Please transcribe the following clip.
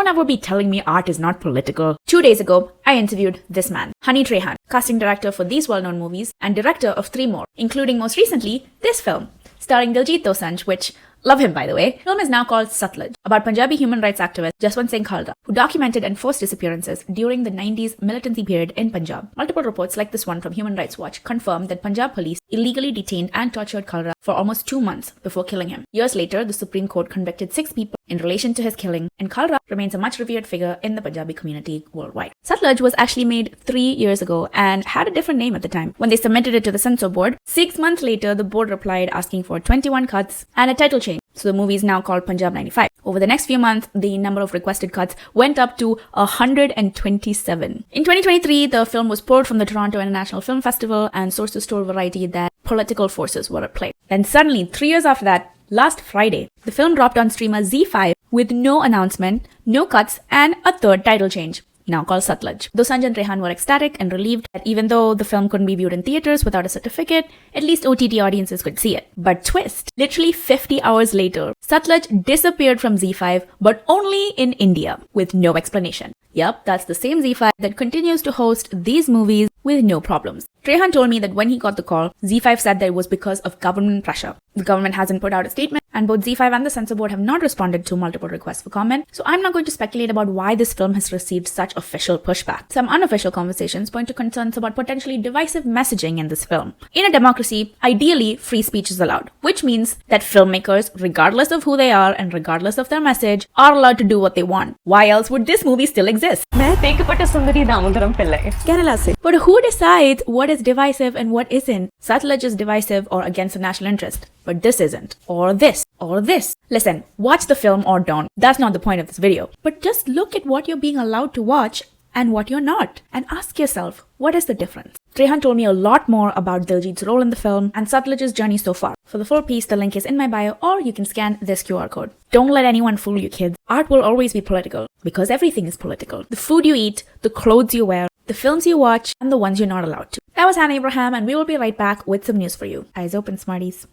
don't ever be telling me art is not political. 2 days ago, I interviewed this man, Hani Trehan, casting director for these well-known movies and director of 3 more, including most recently, this film, starring Diljit Dosanjh, which, love him by the way. The film is now called Satluj, about Punjabi human rights activist Jaswant Singh Khalda, who documented enforced disappearances during the 90s militancy period in Punjab. Multiple reports like this one from Human Rights Watch confirm that Punjab police illegally detained and tortured Khalda for almost 2 months before killing him. Years later, the Supreme Court convicted 6 people in relation to his killing, and Khalda remains a much revered figure in the Punjabi community worldwide. Satluj was actually made 3 years ago and had a different name at the time. When they submitted it to the censor board, 6 months later, the board replied asking for 21 cuts and a title change. So the movie is now called Punjab 95. Over the next few months, the number of requested cuts went up to 127. In 2023, the film was pulled from the Toronto International Film Festival, and sources told Variety that political forces were at play. Then suddenly, 3 years after that, last Friday, the film dropped on streamer Z5 with no announcement, no cuts, and a third title change, now called Satluj. Dosanjh and Trehan were ecstatic and relieved that even though the film couldn't be viewed in theaters without a certificate, at least OTT audiences could see it. But twist, literally 50 hours later, Satluj disappeared from Z5, but only in India, with no explanation. Yup, that's the same Z5 that continues to host these movies with no problems. Trehan told me that when he got the call, Z5 said that it was because of government pressure. The government hasn't put out a statement, and both Z5 and the censor board have not responded to multiple requests for comment, so I'm not going to speculate about why this film has received such official pushback. Some unofficial conversations point to concerns about potentially divisive messaging in this film. In a democracy, ideally, free speech is allowed, which means that filmmakers, regardless of who they are and regardless of their message, are allowed to do what they want. Why else would this movie still exist? But who decides what is divisive and what isn't? Satluj is divisive or against the national interest, but this isn't. Or this. Or this. Listen, watch the film or don't. That's not the point of this video. But just look at what you're being allowed to watch and what you're not, and ask yourself, what is the difference? Trehan told me a lot more about Diljit's role in the film and Satluj's journey so far. For the full piece, the link is in my bio, or you can scan this QR code. Don't let anyone fool you, kids. Art will always be political, because everything is political. The food you eat, the clothes you wear, the films you watch, and the ones you're not allowed to. That was Hannah Abraham, and we will be right back with some news for you. Eyes open, smarties.